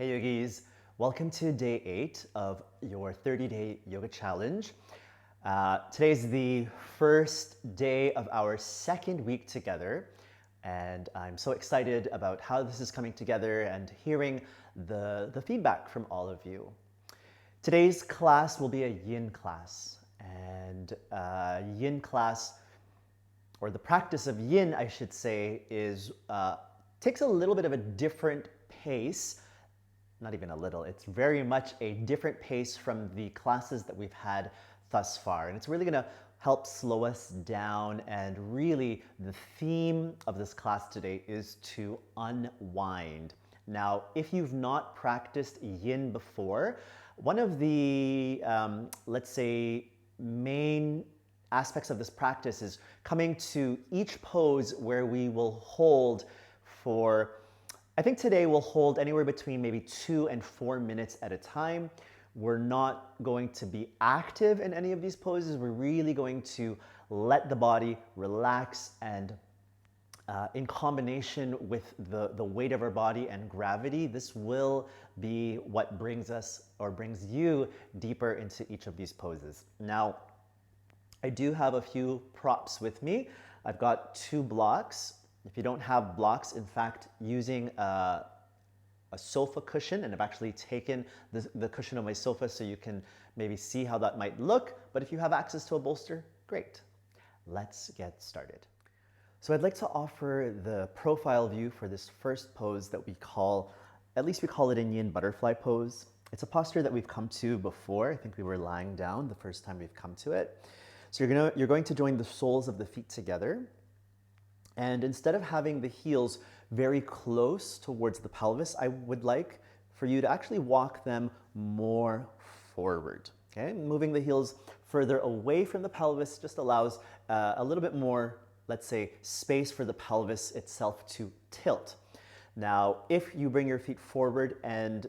Hey yogis, welcome to day 8 of your 30-day yoga challenge. Today is the first day of our second week together, and I'm so excited about how this is coming together and hearing the feedback from all of you. Today's class will be a yin class, and yin class, or the practice of yin, I should say, takes a little bit of a different pace. Not even a little, it's very much a different pace from the classes that we've had thus far. And it's really gonna help slow us down, and really the theme of this class today is to unwind. Now, if you've not practiced yin before, one of the, let's say, main aspects of this practice is coming to each pose where we will hold for, I think today we'll hold anywhere between maybe 2 and 4 minutes at a time. We're not going to be active in any of these poses. We're really going to let the body relax, and in combination with the weight of our body and gravity, this will be what brings us, or brings you, deeper into each of these poses. Now, I do have a few props with me. I've got 2 blocks. If you don't have blocks, in fact, using a sofa cushion, and I've actually taken the cushion of my sofa so you can maybe see how that might look, but if you have access to a bolster, great. Let's get started. So I'd like to offer the profile view for this first pose that we call, at least we call it in yin, butterfly pose. It's a posture that we've come to before. I think we were lying down the first time we've come to it. So you're going to join the soles of the feet together. And instead of having the heels very close towards the pelvis, I would like for you to actually walk them more forward. Okay? Moving the heels further away from the pelvis just allows a little bit more, let's say, space for the pelvis itself to tilt. Now, if you bring your feet forward and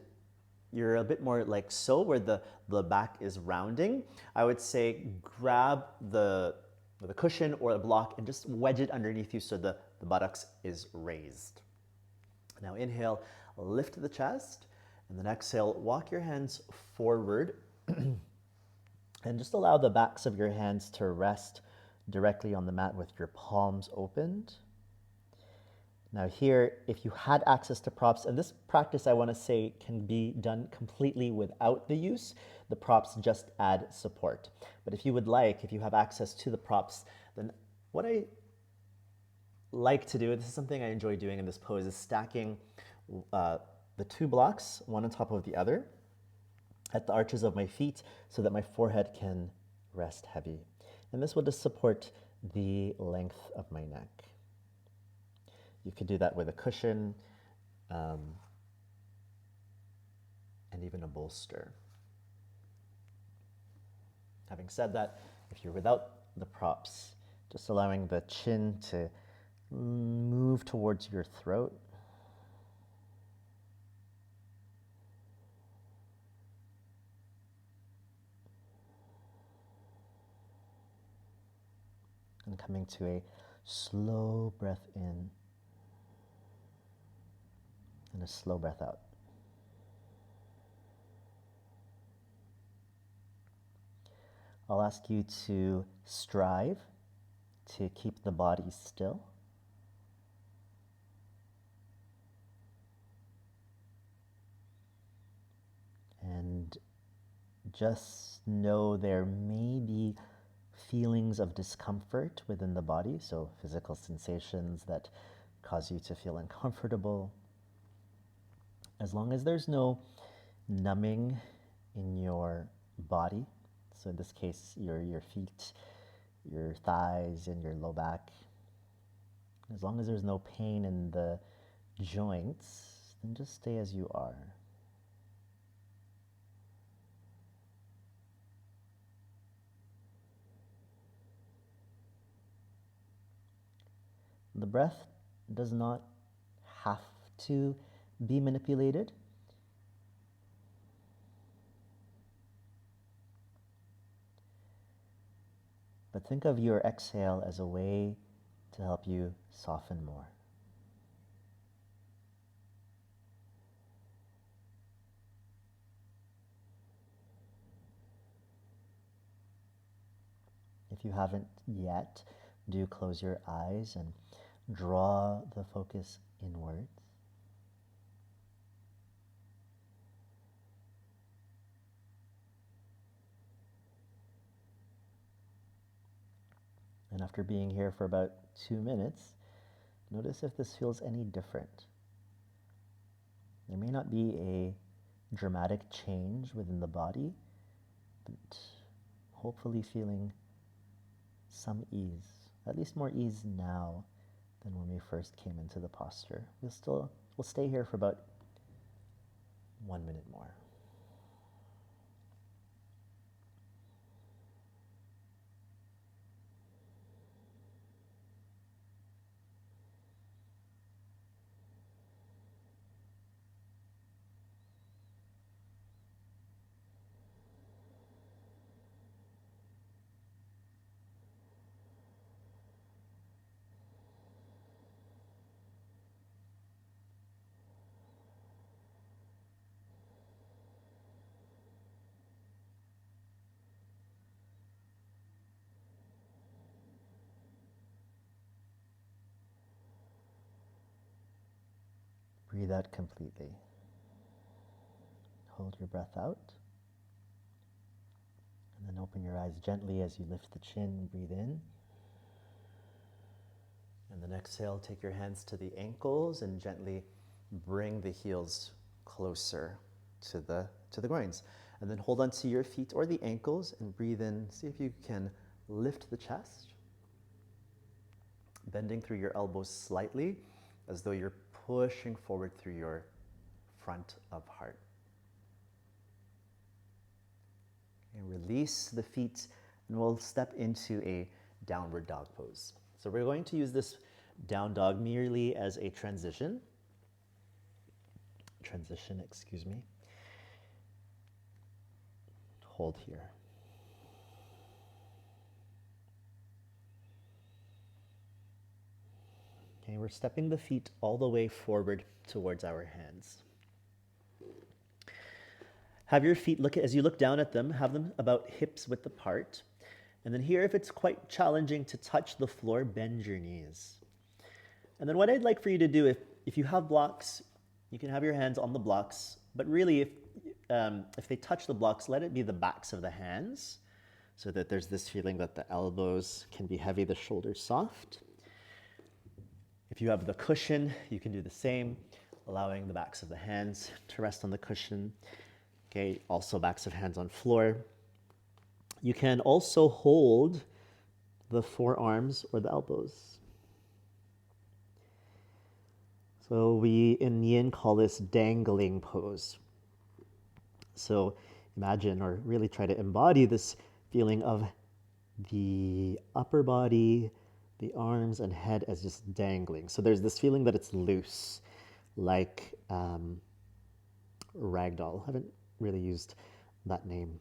you're a bit more like so, where the back is rounding, I would say grab the cushion or the block and just wedge it underneath you so the buttocks is raised. Now inhale, lift the chest, and then exhale, walk your hands forward and just allow the backs of your hands to rest directly on the mat with your palms opened. Now here, if you had access to props, and this practice I want to say can be done completely without the use, the props just add support. But if you would like, if you have access to the props, then what I like to do, this is something I enjoy doing in this pose, is stacking the 2 blocks, one on top of the other, at the arches of my feet so that my forehead can rest heavy. And this will just support the length of my neck. You could do that with a cushion and even a bolster. Having said that, if you're without the props, just allowing the chin to move towards your throat. And coming to a slow breath in and a slow breath out. I'll ask you to strive to keep the body still. And just know there may be feelings of discomfort within the body, so physical sensations that cause you to feel uncomfortable. As long as there's no numbing in your body, so in this case, your feet, your thighs, and your low back, as long as there's no pain in the joints, then just stay as you are. The breath does not have to be manipulated. But think of your exhale as a way to help you soften more. If you haven't yet, do close your eyes and draw the focus inwards. And after being here for about 2 minutes, notice if this feels any different. There may not be a dramatic change within the body, but hopefully feeling some ease, at least more ease now than when we first came into the posture. We'll stay here for about 1 minute more. Breathe out completely. Hold your breath out. And then open your eyes gently as you lift the chin. Breathe in. And then exhale, take your hands to the ankles and gently bring the heels closer to the groins. And then hold onto your feet or the ankles and breathe in. See if you can lift the chest. Bending through your elbows slightly as though you're pushing forward through your front of heart. And release the feet and we'll step into a downward dog pose. So we're going to use this down dog merely as a transition, excuse me. Hold here. Okay, we're stepping the feet all the way forward towards our hands. Have your feet as you look down at them, have them about hips width apart. And then here, if it's quite challenging to touch the floor, bend your knees. And then what I'd like for you to do, if you have blocks, you can have your hands on the blocks, but really if they touch the blocks, let it be the backs of the hands so that there's this feeling that the elbows can be heavy, the shoulders soft. If you have the cushion, you can do the same, allowing the backs of the hands to rest on the cushion. Okay, also backs of hands on floor. You can also hold the forearms or the elbows. So we in Yin call this dangling pose. So imagine or really try to embody this feeling of the upper body, the arms and head as just dangling. So there's this feeling that it's loose, like ragdoll. I haven't really used that name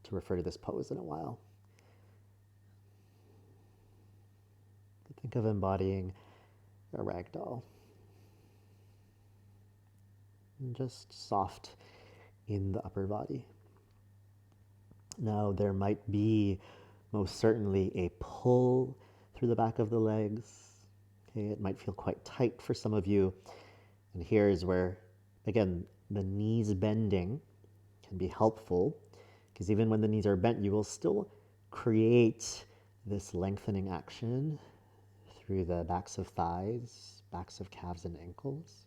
to refer to this pose in a while. Think of embodying a ragdoll. And just soft in the upper body. Now there might be most certainly a pull through the back of the legs. Okay, it might feel quite tight for some of you. And here's where, again, the knees bending can be helpful, because even when the knees are bent, you will still create this lengthening action through the backs of thighs, backs of calves and ankles.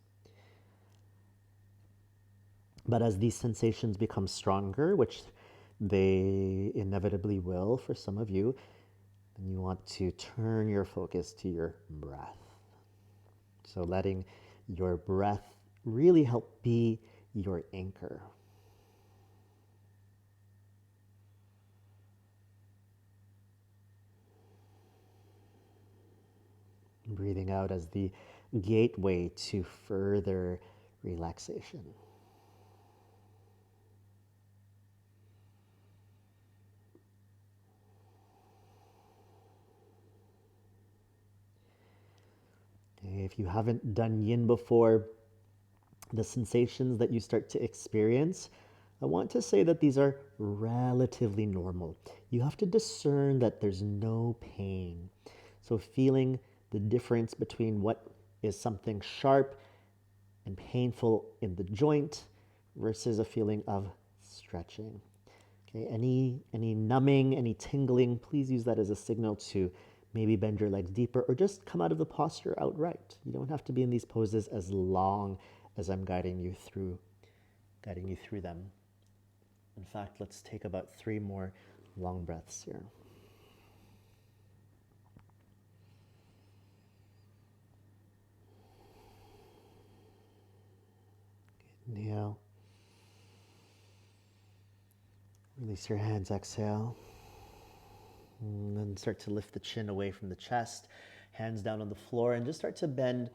But as these sensations become stronger, which they inevitably will for some of you, then you want to turn your focus to your breath. So letting your breath really help be your anchor. Breathing out as the gateway to further relaxation. If you haven't done Yin before, the sensations that you start to experience I want to say that these are relatively normal. You have to discern that there's no pain. So feeling the difference between what is something sharp and painful in the joint versus a feeling of stretching. Okay, any numbing, any tingling, please use that as a signal to maybe bend your legs deeper or just come out of the posture outright. You don't have to be in these poses as long as I'm guiding you through them. In fact, let's take about 3 more long breaths here. Inhale. Release your hands, exhale. And then start to lift the chin away from the chest, hands down on the floor, and just start to bend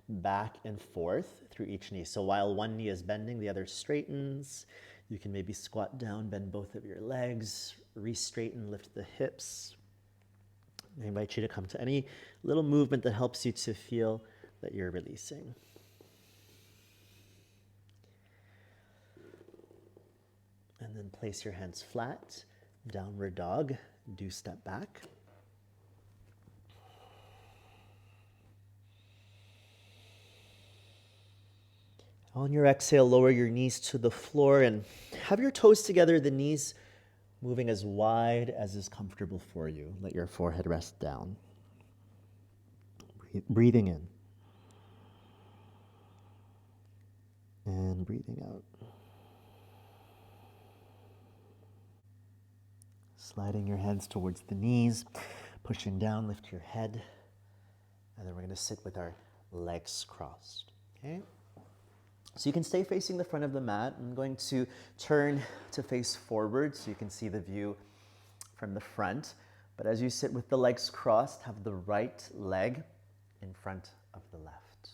back and forth through each knee. So while one knee is bending, the other straightens. You can maybe squat down, bend both of your legs, re-straighten, lift the hips. I invite you to come to any little movement that helps you to feel that you're releasing. And then place your hands flat, downward dog, do step back. On your exhale, lower your knees to the floor and have your toes together, the knees moving as wide as is comfortable for you. Let your forehead rest down. Breathing in and breathing out. Sliding your hands towards the knees, pushing down, lift your head, and then we're going to sit with our legs crossed. Okay? So you can stay facing the front of the mat. I'm going to turn to face forward so you can see the view from the front. But as you sit with the legs crossed, have the right leg in front of the left.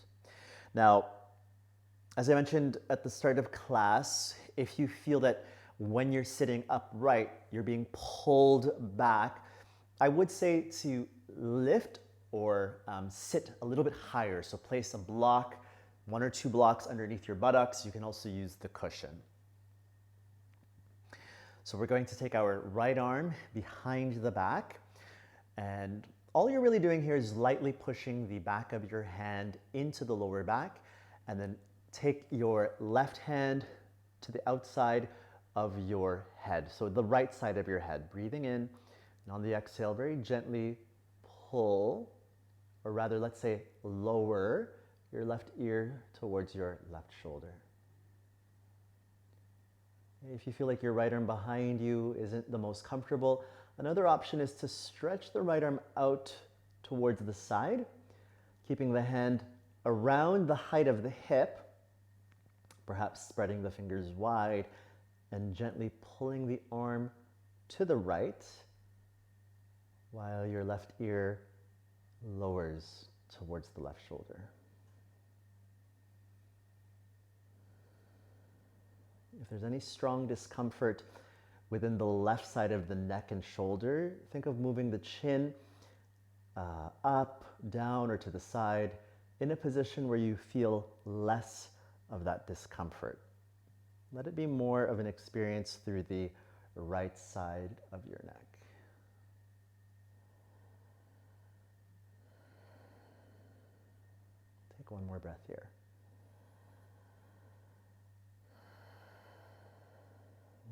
Now, as I mentioned at the start of class, if you feel that when you're sitting upright, you're being pulled back, I would say to lift or sit a little bit higher. So place a block, 1 or 2 blocks underneath your buttocks. You can also use the cushion. So we're going to take our right arm behind the back, and all you're really doing here is lightly pushing the back of your hand into the lower back, and then take your left hand to the outside of your head. So the right side of your head, breathing in, and on the exhale, very gently pull, or rather, let's say lower your left ear towards your left shoulder. If you feel like your right arm behind you isn't the most comfortable, another option is to stretch the right arm out towards the side, keeping the hand around the height of the hip, perhaps spreading the fingers wide, and gently pulling the arm to the right while your left ear lowers towards the left shoulder. If there's any strong discomfort within the left side of the neck and shoulder, think of moving the chin up, down, or to the side in a position where you feel less of that discomfort. Let it be more of an experience through the right side of your neck. Take one more breath here.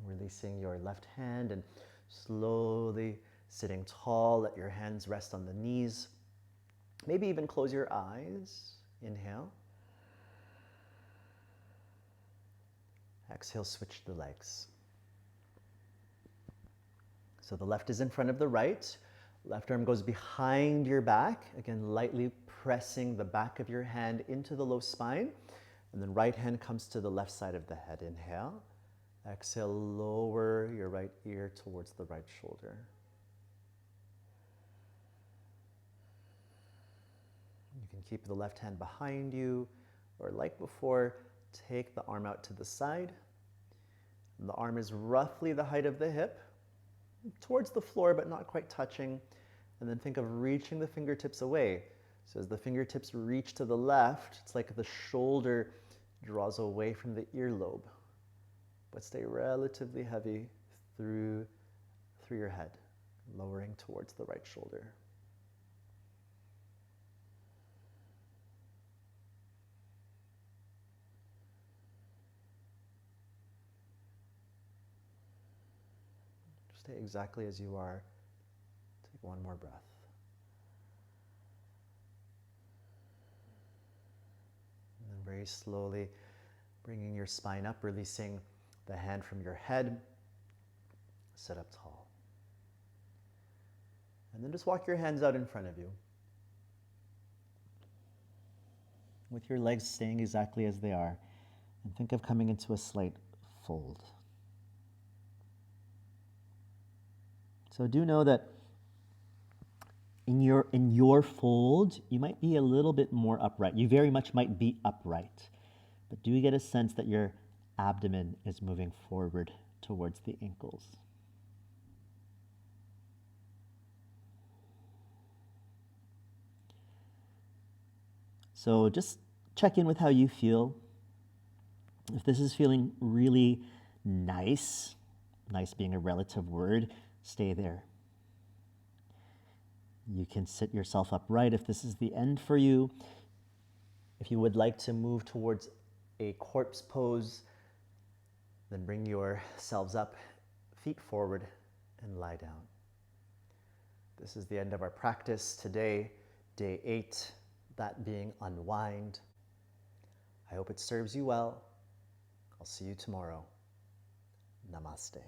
Releasing your left hand and slowly sitting tall. Let your hands rest on the knees. Maybe even close your eyes. Inhale. Exhale, switch the legs. So the left is in front of the right. Left arm goes behind your back. Again, lightly pressing the back of your hand into the low spine. And then right hand comes to the left side of the head. Inhale. Exhale, lower your right ear towards the right shoulder. You can keep the left hand behind you, or like before, take the arm out to the side. And the arm is roughly the height of the hip, towards the floor but not quite touching. And then think of reaching the fingertips away. So as the fingertips reach to the left, it's like the shoulder draws away from the earlobe. but stay relatively heavy through your head, lowering towards the right shoulder. Stay exactly as you are. Take one more breath. And then very slowly bringing your spine up, releasing the hand from your head. Sit up tall. And then just walk your hands out in front of you, with your legs staying exactly as they are. And think of coming into a slight fold. So do know that in your fold, you might be a little bit more upright. You very much might be upright, but do you get a sense that your abdomen is moving forward towards the ankles? So just check in with how you feel. If this is feeling really nice, nice being a relative word, stay there. You can sit yourself upright if this is the end for you. If you would like to move towards a corpse pose, then bring yourselves up, feet forward, and lie down. This is the end of our practice today, day 8, that being Unwind. I hope it serves you well. I'll see you tomorrow. Namaste.